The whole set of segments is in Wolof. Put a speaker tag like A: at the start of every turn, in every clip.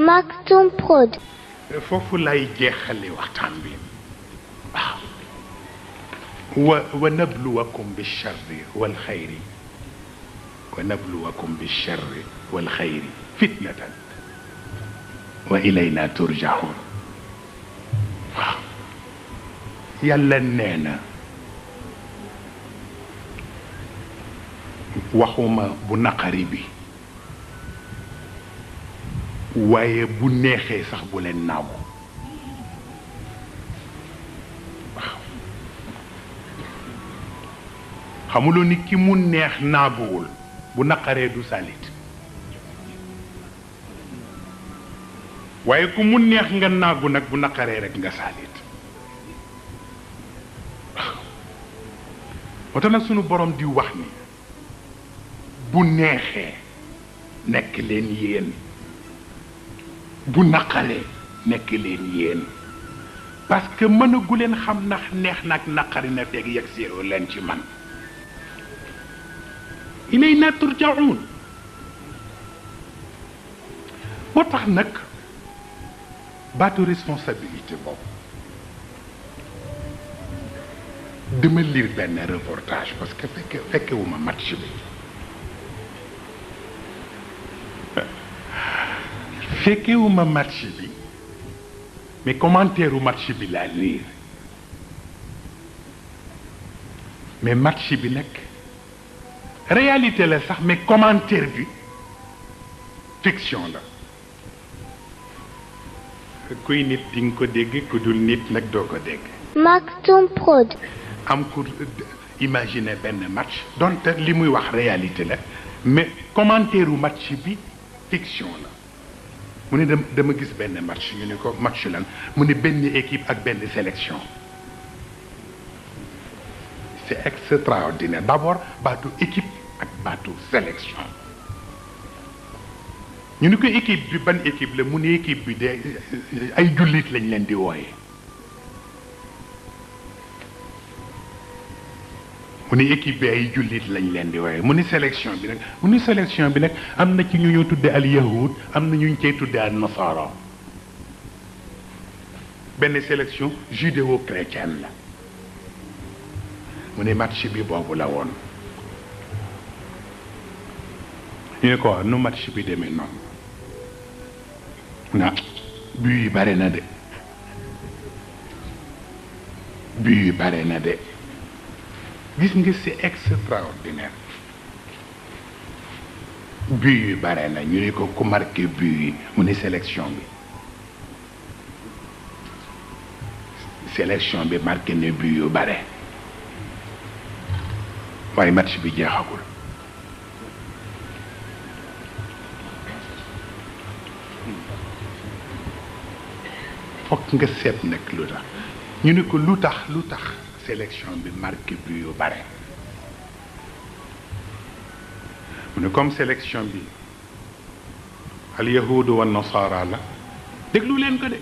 A: Maktoum Prod.
B: foofu lay jeexale waxtaan bi waaw wa nabluwakum bilcharri walxayri wa nabluwakum bilcharri walxayri fitnatan wa ilayna turjaun waaw yàlla nee na waxuma bu naqari bi waaye bu neexee sax bu leen naagu waaw xamuloo ni ki mu neex naaguwul bu naqaree du salit waaye ku mu neex nga naagu nag bu naqaree rek nga salit waaw moo tax nag sunu borom di wax ni bu neexee nekk leen yéen bu naqaree nekk leen yéen parce que mënagu leen xam ndax neex nag naqari na feeg yegg seeroo leen ci man ilayna turjaun moo tax nag baatu responsabilité boobu dama lire benn reportage parce que fekkewuma match bi fekkewuma match bi mais commentaire u match bi laa lire mais match bi nag réalité la sax mais commentaire bi fiction la kuy nit di nga ko dégg ku dul nit nag doo ko dégg.
A: Maktoum Prod.
B: am ku imaginer benn match donte li muy wax réalité la mais commentaire u match bi fiction la mu ne dama gis benn match ñu ne ko match lan mu ne benn équipe ak benn sélection c'est extraordinaire d'abord baatu équipe ak baatu sélection ñu ne ko équipe bi ban équipe la mu ne équipe bi de ay jullit lañ leen di wooye mu ne équipe bi ay jullit lañ leen di wooye mu ne sélection bi nag mu ne sélection bi nag am na ci ñu ñu tudde al yahud am na ñu cay tudde al nasara benn sélection judéo-chrétienne la mu ne match bi boobu la woon ñu ne ko nu match bi demee noonu na but yi bare na de but yi bare na de gis nga c'est extraordinaire but yi bare na ñu ne ko ku marqué but yi mu ne sélection bi marqué ne but yu bare waaye match bi jeexagul fokk nga seet nag lu tax ñu ne ko lu tax sélection bi marqué but yu bare mu ne comme sélection bi al yahudu wa nasara la déglu leen ko de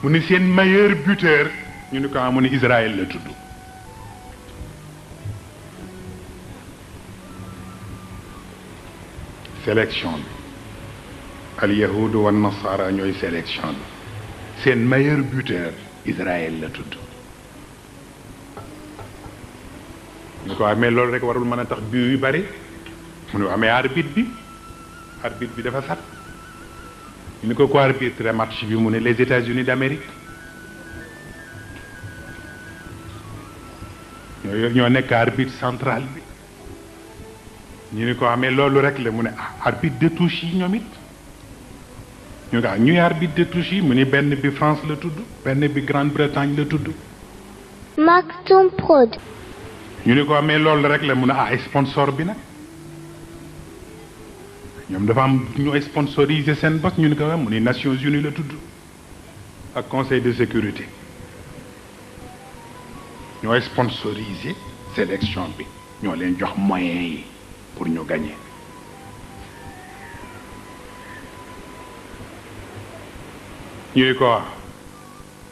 B: mu ne seen meilleur buteur ñu ne ko mu ne Israël la tudd sélection bi al yahudu wa nasara ñooy sélection bi seen meilleur buteur Israël la tudd ñu ko amee loolu rek warul mën a tax but yu bari mu ne amee arbitre bi dafa sat ñu ne ko arbitre match bi mu ne les États-Unis d'Amérique ñoo nekk arbitre central bi ñu ne ko amee loolu rek la mu ne arbitre de touche yi ñoom it ñu nga ñuy arbitre de touche yi mu ni benn bi France la tudd benn bi Grande-Bretagne la tudd
A: Maktoum Prod.
B: ñu ne ko amee loolu rek la mu ne ay sponsor bi nag ñoom dafa am ñu sponsorisé seen bos ñu ne ko mu ni Nations Unies la tudd ak Conseil de sécurité ñoo sponsorisé sélection bi ñoo leen jox moyens yi pour ñu gagner ñu ne ko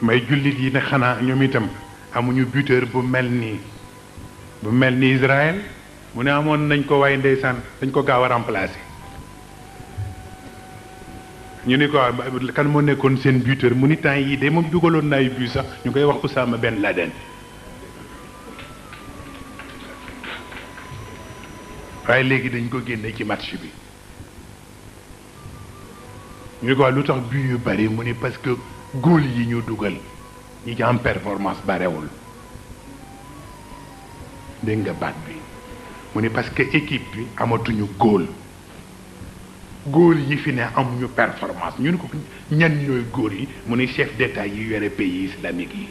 B: may jullit yi ne xanaa ñoom itam amuñu buteur bu mel ni Israël mu ne amoon nañ ko waaye ndeysaan dañ ko gaaw a remplacer ñu ni ko kan moo nekkoon seen buteur mu ni temps yii de moom dugaloon na ay but sax ñu koy wax Oussama Ben Laden waaye léegi dañ ko génne ci match bi ñu ni ko lu tax but yu bari mu ni parce que góol yi ñu dugal ñi ci am performance barewul dégg nga baat bi mu ni parce que équipe bi amatuñu góol yi fi ne amuñu performance ñu ni ko ñan ñooy góor yi mu ni chef d'état yi yore pays islamique yi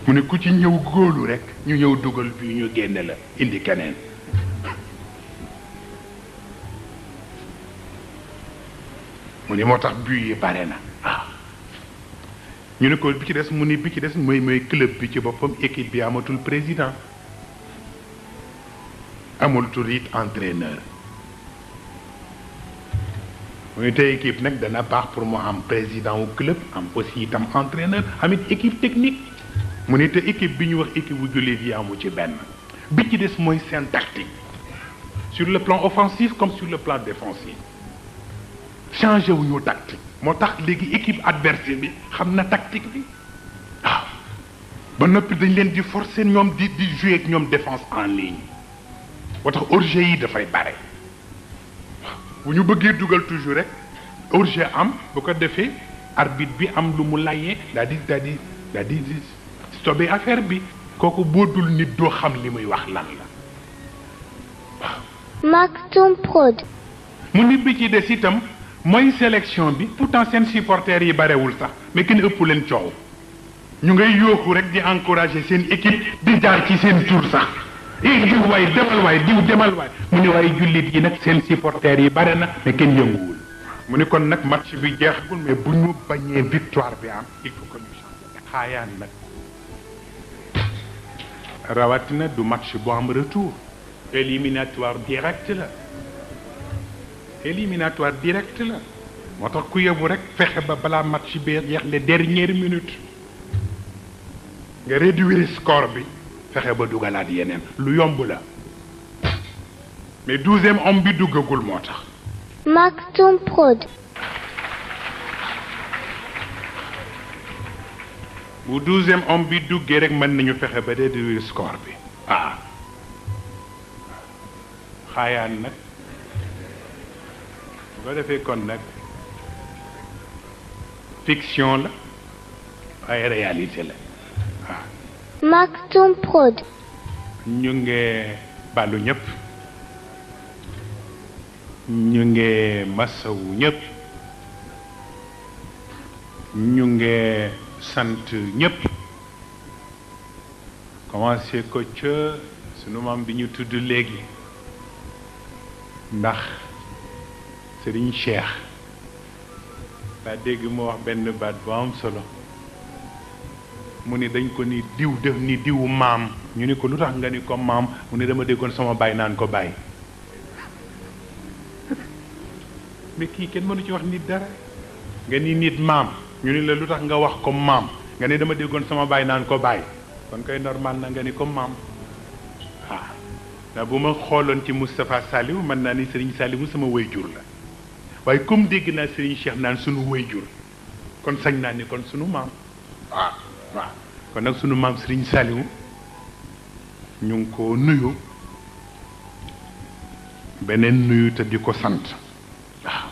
B: mu ni ku ci ñëw góolu rek ñu ñëw dugal bi ñu génne la indi keneen mu ni moo tax but yi bare na ñu ne ko bi ci des mu ni bi ci des mooy club bi ci boppam équipe bi amatul président amatul it entraîneur mu ni tey équipe nag dana baax pour mu am président wu club am aussi itam entraîneur amit équipe technique mu ni te équipe bi ñu wax équipe bu jullit yi amu ci benn bi ci des mooy seen tactique sur le plan offensif comme sur le plan défensif changé wu ñu tactique moo tax léegi équipe adverse bi xam na tactique bi waaw ba noppi dañ leen di forcer ñoom di jouer ak ñoom défense en ligne moo tax hors-jeu yi dafay bare bu ñu bëggee dugal toujours rek hors-jeu am bu ko defee arbitre bi am lu mu layee daal di stopper affaire bi kooku boo dul nit doo xam li muy wax lan la waaw.
A: Maktoum Prod.
B: mu nit bi ci des itam mooy sélection bi pourtant seen supporters yi barewul sax mais kenn ëpp leen coow ñu ngay yooxu rek di encourager seen équipe di jaar ci seen tur sax diw waay demal waay diw demal waay mu ni waaye jullit yi nag seen supporters yi bare na mais kenn yënguwul mu ni kon nag match bi jeexagul mais bu ñu bañee victoire bi am il faut que ñu changer xaayaan nag rawatina du match bu am retour éliminatoire direct la moo tax ku yebu rek fexe ba balaa match bi jeex les dernières minutes nga réduire score bi fexe ba dugalaat yeneen lu yomb la mais 12e homme bi duggagul moo tax.
A: Maktoum Prod.
B: bu 12e homme bi duggee rek mën nañu fexe ba réduire score bi xaayaan nag. bu ko defee kon nag fiction la ay réalité la waaw.
A: Maktoum Prod.
B: ñu ngi balu ñëpp ñu ngi masawu ñëpp ñu ngi sant ñëpp commencé ko ca sunu maam bi ñu tudd léegi ndax Serigne Cheikh daa dégg mu wax benn baat bu am solo mu ni dañ ko ni diw def ni diwu maam ñu ni ko lu tax nga ni ko maam mu ni dama déggoon sama baay naan ko baay mais kii kenn mënu ci wax nit dara nga ni nit maam ñu ni la lu tax nga wax ko maam nga ni dama déggoon sama baay naan ko baay kon koy normal na nga ni ko maam ndax bu ma xooloon ci Moustapha Saliou mën naa ni Serigne Saliou sama waajur la waaye comme dégg naa Serigne Cheikh naan sunu waajur kon sañ naa ni kon sunu maam waaw kon nag sunu maam Serigne Saliou ñu ngi ko nuyu beneen nuyu te di ko sant waaw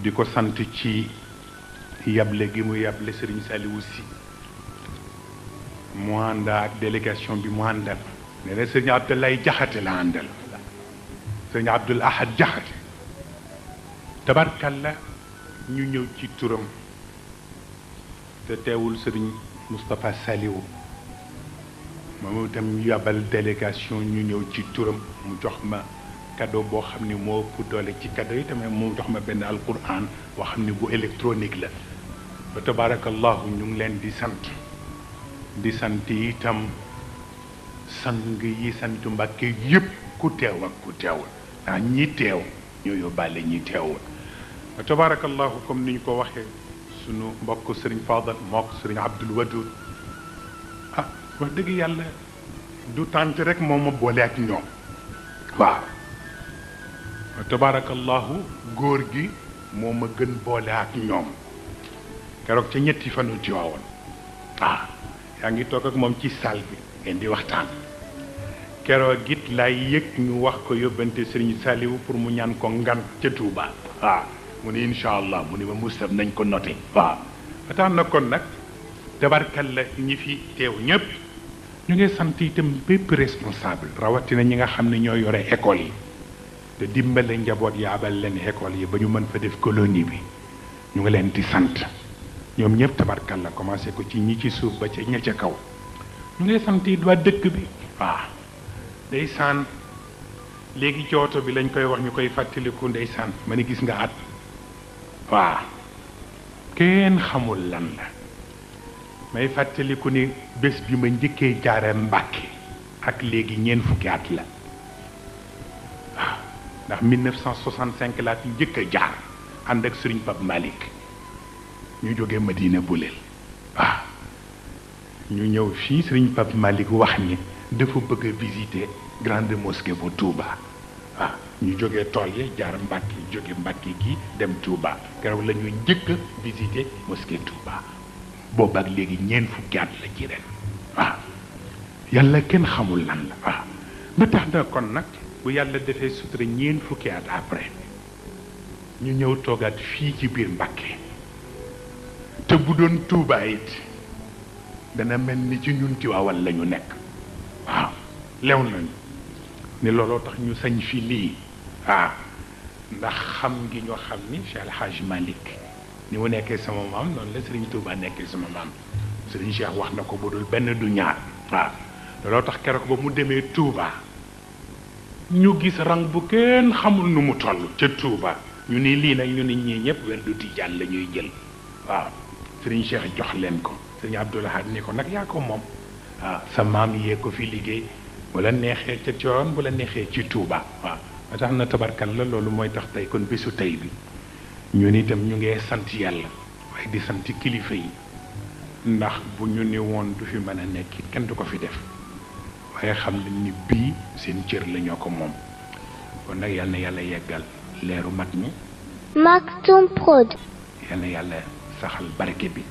B: di ko sant ci yable gi mu yable Serigne Saliou si mu ànd ak délégation bi mu àndal nee na Serigne Abdoulaye Jaxate la àndal Serigne Abdoul Ahad Jaxate tabarkalla ñu ñëw ci turam te teewul Serigne Moustapha Saliou moom itam ñu yabal délégation ñu ñëw ci turam mu jox ma cadeau boo xam ni moo ëpp doole ci cadeau yi tamit mu jox ma benn alquran boo xam ni bu électronique la ba tabarakallahu ñu ngi leen di sant itam sang yi sant Mbàkke yépp ku teew ak ku teewul ndax ñi teew ñoo yóbbaale ñi teewul ba tabarakallahu comme ni ñu ko waxee sunu mbokk sëriñ Fadal mook sëriñ Abdul Wadud wax dëgg yàlla du tànt rek moo ma boole ak ñoom waaw tabaarakallahu góor gi moo ma gën boole ak ñoom keroog ca ñetti fanu Tiwaawan yaa ngi toog ak moom ci salle bi ngeen di waxtaan keroog it laay yëg ñu wax ko yóbbante Serigne Saliou pour mu ñaan ko ngan ca Touba mu ne incha allah mu ne ma Moustapha nañ ko noté ba tax na kon nag tabarkalla ñi fi teew ñëpp ñu ngi sant itam bépp responsable rawatina ñi nga xam ne ñoo yore école yi te dimbale njaboot yi abal leen école yi ba ñu mën fa def colonie bi ñu ngi leen di sant ñoom ñëpp tabarkalla commencé ko ci ñi ci suuf ba ca ña ca kaw ñu ngi sant it waa dëkk bi ndeysaan léegi ci oto bi lañ koy wax ñu koy fàttaliku ndeysaan ma ne gis nga at kenn xamul lan la may fàttaliku ni bés bi ma njëkkee jaare Mbàkke ak léegi ñeent fukki at la ndax 1965 laa fi njëkk a jaar ànd ak Serigne Pape Malick ñu jógee Madina Boulel ñu ñëw fii Serigne Pape Malick wax ni dafa bëgg a visiter grande mosquée bu Touba ñu jógee tool yi jaar Mbàkke jóge Mbàkke gi dem Touba keroog la ñuy njëkk a visiter mosquée Touba boobu ak léegi ñeent fukki at la ci ren yàlla kenn xamul lan la ba tax na kon nag bu yàlla defee sutura ñeent fukki at après ñu ñëw toogaat fii ci biir Mbàkke te bu doon Touba it dana mel ni ci ñun Tiwaawan la ñu nekk lew nañu ni looloo tax ñu sañ fi lii ndax xam ngi ñoo xam ni Cheikh El Hadj Malick ni mu nekkee sama maam noonu la Serigne Touba nekkee sama maam Serigne Cheikh wax na ko bu dul benn du ñaar looloo tax keroog ba mu demee Touba ñu gis rang bu kenn xamul nu mu toll ca Touba ñu ni lii nag ñu ni ñii ñëpp wer du tijaan la ñuy jël Serigne Cheikh jox leen ko Serigne Abdoul Ahad ni ko nag yaa ko moom sa maam yee ko fi liggéey bu la neexee ca Tiwaawan bu la neexee ci Touba ba tax na tabarkal la loolu mooy tax tey kon bésu tey bi ñun itam ñu ngi sant yàlla waaye di sant kilifa yi ndax bu ñu ni woon du fi mën a nekk it kenn du ko fi def waaye xam nañ ni bii seen cër la ñoo ko moom kon nag yal na yàlla yeggal leeru mag ñi
A: Maktoum Prod.
B: yal na yàlla saxal barke bi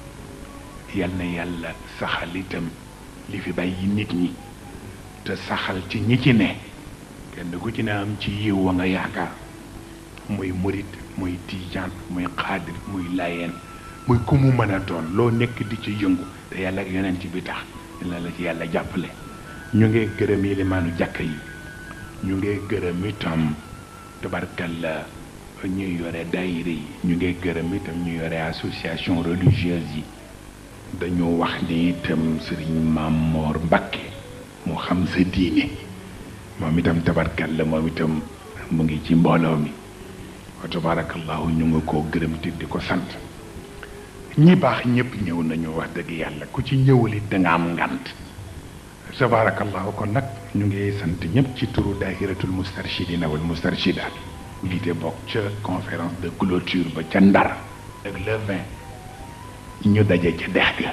B: yal na yàlla saxal itam li fi bàyyi nit ñi te saxal ci ñi ci ne kenn ku ci ne am ci yiw wa nga yaakaar muy murit muy tijaan muy xaadir muy layeen muy ku mu mën a doon loo nekk di ci yëngu te yàlla ak yonent bi tax la ci yàlla jàppale ñu ngi gërëm yi limaanu jàkka yi ñu ngi gërëm itam tabarkalla ñuy yore daayira yi ñu ngi gërëm itam ñu yore association religieuse yi dañoo wax ni itam Sëriñ Maam Moor Mbakke moo xam sa diine moom itam tabarkalla moom itam mu ngi ci mbooloo mi wa tabarakallahu ñu ngi koo gërëm te di ko sant ñi baax ñëpp ñëw nañu wax dëgg yàlla ku ci ñëwul it da nga am ngant tabarakallahu kon nag ñu ngi sant ñëpp ci turu daahiratul mustarshidina wal mustarshidaat jiite bokk ca conférence de clôture ba ca Ndar ak le 20 ñu daje ca dex ga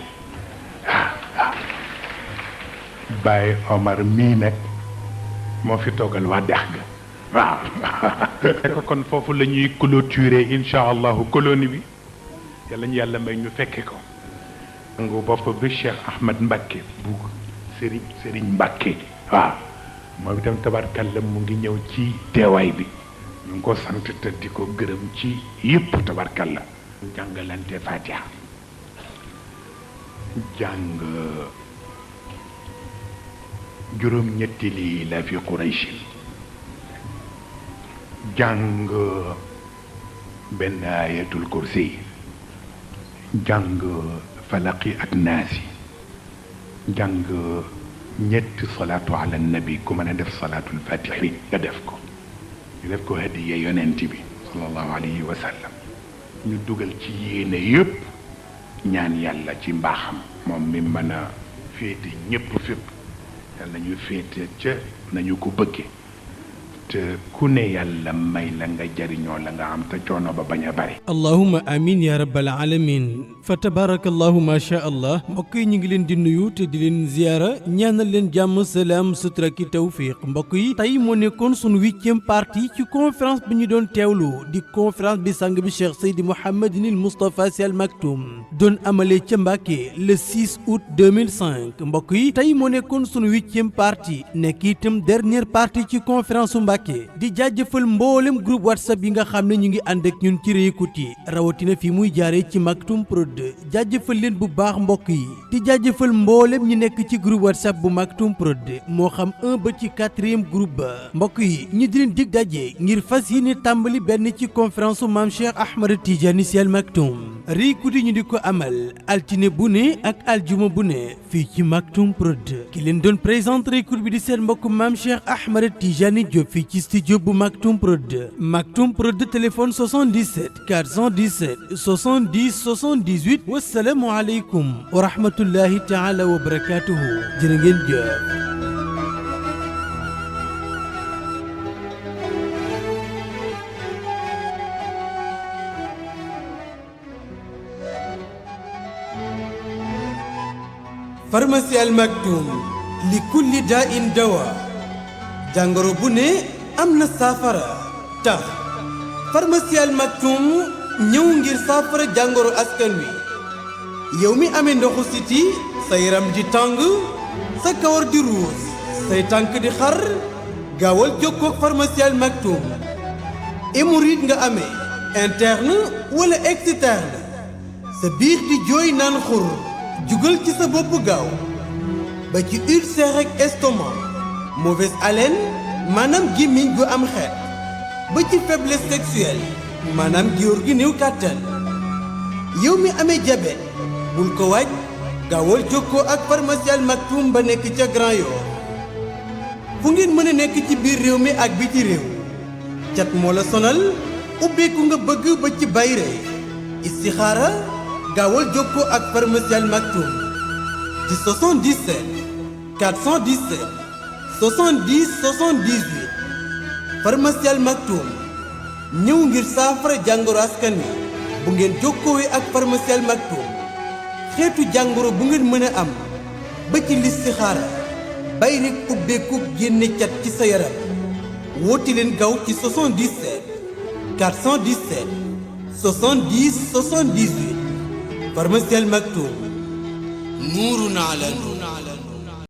B: Baye Omar mii nag moo fi toogal waa dex ga waaw kon foofu la ñuy clôturer incha allahu colonie bi yàlla ñu yàlla may ñu fekke ko ngu bopp bi Cheikh Ahmed Mbacké bu Serigne Mbacké waaw moom itam tabarkalla mu ngi ñëw ci teewaay bi ñu ngi ko sant te di ko gërëm ci yëpp tabarkalla jàngalante Fatiha jàng juróom-ñetti lii la fi Quraysh jàng benn ayatul kursi jàng falaqi ak naasi jàng ñetti salaatu ala nabi ku mën a def salaatul fatihi nga def ko ñu def ko hadiya yonent bi sallallahu alayhi wa sallam ñu dugal ci yéene yëpp ñaan yàlla ci mbaaxam moom mi mën a féete ñëpp fépp yàlla ñu féete ca nañu ko bëgge te ku ne yàlla may la nga jariñoo la nga am te coono ba bañ a bari
C: allahumma amin ya rabbal alamin fa tabarakallahu macha allah mbokk yi ñu ngi leen di nuyu te di leen ziyaara ñaanal leen jàmm salaam sutura ki tawfiq mbokk yi tey moo nekkoon sunu 8e partie ci conférence bi ñu doon teewlu di conférence bi sang bi Cheikh Seydi Mouhamadinil Moustapha Sy Al Maktoum doon amalee ca Mbàkke le 6 août 2005 mbokk yi tey moo nekkoon sunu 8e partie nekk itam dernière partie ci conférence su Mbàkke di jaajëfal mboolem groupe WhatsApp yi nga xam ne ñu ngi ànd ak ñun ci réécoute yi rawatina fi muy jaaree ci Maktoum Prod jaajëfal leen bu baax mbokk yi di jaajëfal mboolem ñi nekk ci groupe WhatsApp bu Maktoum Prod moo xam 1 ba ci 4e groupe ba mbokk yi ñu di leen dig daje ngir fas yéene tàmbali benn ci conférence su maam Cheikh Ahmed Tidiane Sy Al Maktoum réécoute ñu di ko amal altine bu ne ak aljuma bu ne fii ci Maktoum Prod ki leen doon présente réécoute bi di seen mbokk maam Cheikh Ahmed Tidiane Diop fii ci studio bu Maktoum Prod téléphone 77 417 70 78 wassalaamu aleykum wa rahmatullahi taala wa barakatuhu jërë ngeen jëf. pharmacie Al Maktoum li kulli daa in dawa jàngoro bu ne am na saafara tax pharmacie Al Maktoum ñëw ngir saafara jàngoro askan wi yow mi amee ndoxu siti sa yaram di tàng sa kawar di ruus say tànk di xar gaawal jokkoo ak pharmacie Al Maktoum hémorroïde nga amee interne wala externe sa biir di jooy naan xur jugal ci sa bopp gaaw ba ci ulcère ak estomac mauvaise haleine maanaam gémmiñ gu am xeet ba ci faiblesse sexuelle maanaam góor gi néew kàttan yow mi amee diabète bul ko waaj gaawal jokkoo ak pharmacie Al Maktoum ba nekk ca Grand Yoff fu ngeen mën a nekk ci biir réew mi ak biti réew cat moo la sonal ubbeeku nga bëgg ba ci bayre istixaara gaawal jokkoo ak pharmacie Al Maktoum ci 77 417 70 78 pharmacie Al Maktoum ñëw ngir saafara jàngoro askan wi bu ngeen jokkoowee ak pharmacie Al Maktoum xeetu jàngoro bu ngeen mën a am ba ci listixaara bay rek ubbeeku génne cat ci sa yaram woote leen gaaw ci 77 417 70 78 pharmacie Al Maktoum nuurun ala nuur